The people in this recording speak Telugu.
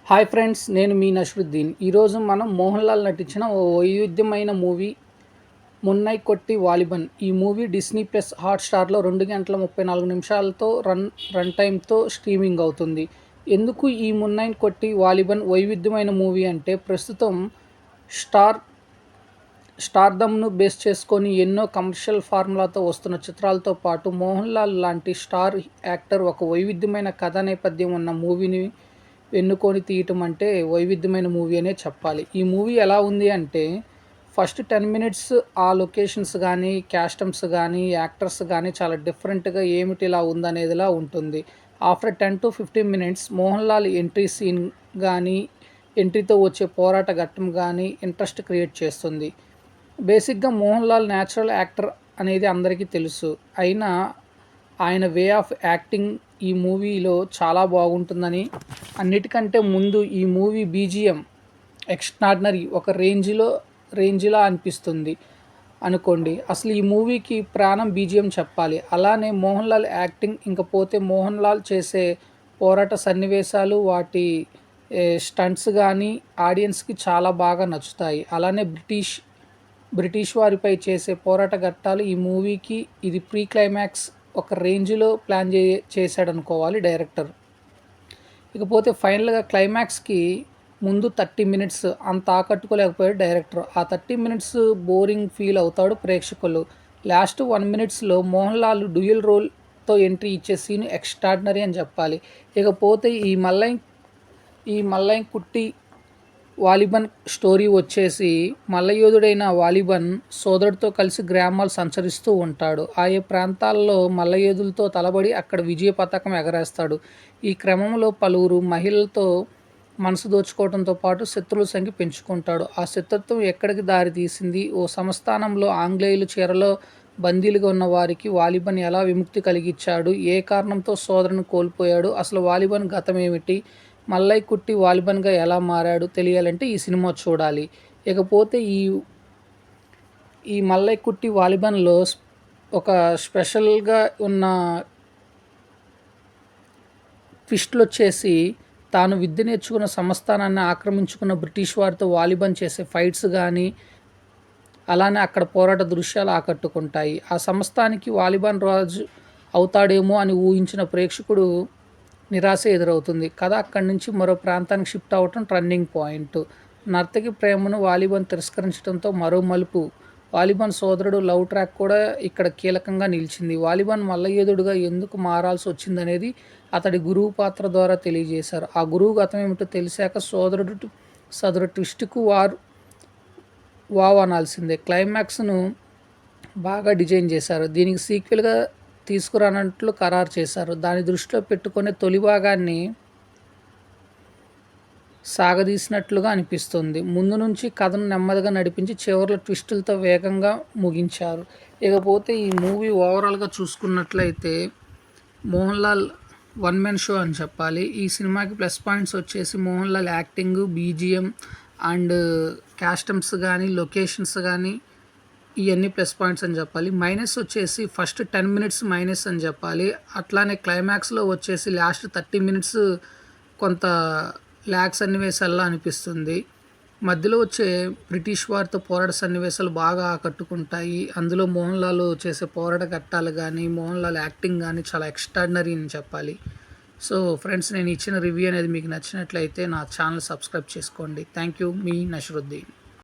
హాయ్ ఫ్రెండ్స్, నేను మీ నస్రుద్దీన్. ఈరోజు మనం మోహన్ లాల్ నటించిన ఓ వైవిధ్యమైన మూవీ 'మున్నై కొట్టి వాలిబన్'. ఈ మూవీ డిస్నీ ప్లస్ హాట్‌స్టార్‌లో 2 గంటల 34 నిమిషాలతో రన్ టైమ్‌తో స్ట్రీమింగ్ అవుతుంది. ఎందుకు ఈ 'మున్నై కొట్టి వాలిబన్' వైవిధ్యమైన మూవీ అంటే, ప్రస్తుతం స్టార్ స్టార్‌డమ్‌ను బేస్ చేసుకొని ఎన్నో కమర్షియల్ ఫార్ములాతో వస్తున్న చిత్రాలతో పాటు మోహన్ లాల్ లాంటి స్టార్ యాక్టర్ ఒక వైవిధ్యమైన కథా నేపథ్యం ఉన్న మూవీని ఎన్నుకొని తీయటం అంటే వైవిధ్యమైన మూవీ అనే చెప్పాలి. ఈ మూవీ ఎలా ఉంది అంటే, ఫస్ట్ 10 మినిట్స్ ఆ లొకేషన్స్ కానీ, కాస్ట్యూమ్స్ కానీ, యాక్టర్స్ కానీ చాలా డిఫరెంట్‌గా ఏమిటి ఇలా ఉందనేదిలా ఉంటుంది. After 10-15 minutes Mohan Lal entry scene కానీ, ఎంట్రీతో వచ్చే పోరాట ఘట్టం కానీ ఇంట్రెస్ట్ క్రియేట్ చేస్తుంది. బేసిక్‌గా మోహన్ లాల్ న్యాచురల్ యాక్టర్ అనేది అందరికీ తెలుసు. అయినా ఆయన వే ఆఫ్ యాక్టింగ్ ఈ మూవీలో చాలా బాగుంటుందని, అన్నిటికంటే ముందు ఈ మూవీ బీజీఎం ఎక్స్ట్రాడినరీ, ఒక రేంజ్‌లా అనిపిస్తుంది అనుకోండి. అసలు ఈ మూవీకి ప్రాణం బీజీఎం చెప్పాలి. అలానే మోహన్ లాల్ యాక్టింగ్, ఇంకపోతే మోహన్ లాల్ చేసే పోరాట సన్నివేశాలు, వాటి స్టంట్స్ కానీ ఆడియన్స్‌కి చాలా బాగా నచ్చుతాయి. అలానే బ్రిటిష్ వారిపై చేసే పోరాట ఘట్టాలు ఈ మూవీకి ఇది ప్రీ క్లైమాక్స్ ఒక రేంజ్‌లో ప్లాన్ చేశాడనుకోవాలి డైరెక్టర్. ఇకపోతే ఫైనల్‌గా క్లైమాక్స్‌కి ముందు 30 మినిట్స్ అంత ఆకట్టుకోలేకపోయాడు డైరెక్టర్. ఆ 30 మినిట్స్ బోరింగ్ ఫీల్ అవుతాడు ప్రేక్షకులు. లాస్ట్ 1 మినిట్స్‌లో మోహన్ లాల్ డ్యూయల్ రోల్‌తో ఎంట్రీ ఇచ్చే సీన్ ఎక్స్ట్రాడినరీ అని చెప్పాలి. ఇకపోతే ఈ మల్లై కుట్టి వాలిబన్ స్టోరీ వచ్చేసి, మల్లయోధుడైన వాలిబన్ సోదరుడితో కలిసి గ్రామాలు సంచరిస్తూ ఉంటాడు. ఆయా ప్రాంతాల్లో మల్లయోధులతో తలబడి అక్కడ విజయ పతాకం ఎగరేస్తాడు. ఈ క్రమంలో పలువురు మహిళలతో మనసు దోచుకోవడంతో పాటు శత్రువుల సంఖ్య పెంచుకుంటాడు. ఆ శత్రుత్వం ఎక్కడికి దారి తీసింది? ఓ సంస్థానంలో ఆంగ్లేయుల చెరలో బందీలుగా ఉన్న వారికి వాలిబన్ ఎలా విముక్తి కలిగించాడు? ఏ కారణంతో సోదరుని కోల్పోయాడు? అసలు వాలిబన్ గతం ఏమిటి? మల్లై కుట్టి వాలిబన్గా ఎలా మారాడు తెలియాలంటే ఈ సినిమా చూడాలి. ఇకపోతే ఈ మల్లై కుట్టి వాలిబన్లో ఒక స్పెషల్గా ఉన్న ట్విస్ట్లు వచ్చేసి, తాను విద్య నేర్చుకున్న సంస్థానాన్ని ఆక్రమించుకున్న బ్రిటిష్ వారితో వాలిబన్ చేసే ఫైట్స్ కానీ, అలానే అక్కడ పోరాట దృశ్యాలు ఆకట్టుకుంటాయి. ఆ సంస్థానికి వాలిబన్ రాజు అవుతాడేమో అని ఊహించిన ప్రేక్షకుడు నిరాశ ఎదురవుతుంది. కథ అక్కడి నుంచి మరో ప్రాంతానికి షిఫ్ట్ అవ్వటం టర్నింగ్ పాయింట్. నర్తకి ప్రేమను వాలిబన్ తిరస్కరించడంతో మరో మలుపు. వాలిబన్ సోదరుడు లవ్ ట్రాక్ కూడా ఇక్కడ కీలకంగా నిలిచింది. వాలిబన్ మల్లయోధుడుగా ఎందుకు మారాల్సి వచ్చిందనేది అతడి గురువు పాత్ర ద్వారా తెలియజేశారు. ఆ గురువు గతం ఏమిటో తెలిసాక సదరు ట్విస్ట్కు వావ్ అనాల్సిందే. క్లైమాక్స్ను బాగా డిజైన్ చేశారు. దీనికి సీక్వెల్గా తీసుకురానట్లు ఖరారు చేశారు. దాన్ని దృష్టిలో పెట్టుకునే తొలి భాగాన్ని సాగదీసినట్లుగా అనిపిస్తుంది. ముందు నుంచి కథను నెమ్మదిగా నడిపించి చివరిలో ట్విస్టులతో వేగంగా ముగించారు. ఇకపోతే ఈ మూవీ ఓవరాల్గా చూసుకున్నట్లయితే Mohan Lal one man show అని చెప్పాలి. ఈ సినిమాకి ప్లస్ పాయింట్స్ వచ్చేసి Mohan Lal acting, BGM and costumes కానీ, లొకేషన్స్ కానీ, ఇవన్నీ ప్లస్ పాయింట్స్ అని చెప్పాలి. మైనస్ వచ్చేసి ఫస్ట్ 10 మినిట్స్ మైనస్ అని చెప్పాలి. అట్లానే క్లైమాక్స్లో వచ్చేసి లాస్ట్ 30 మినిట్స్ కొంత ల్యాగ్ సన్నివేశాల్లో అనిపిస్తుంది. మధ్యలో వచ్చే బ్రిటిష్ వారితో పోరాట సన్నివేశాలు బాగా ఆకట్టుకుంటాయి. అందులో మోహన్ లాల్ చేసే పోరాట ఘట్టాలు కానీ, మోహన్ లాల్ యాక్టింగ్ కానీ చాలా ఎక్స్ట్రాడినరీ అని చెప్పాలి. సో ఫ్రెండ్స్, నేను ఇచ్చిన రివ్యూ అనేది మీకు నచ్చినట్లయితే నా ఛానల్ సబ్స్క్రైబ్ చేసుకోండి. Thank you. మీ నస్రుద్దీన్.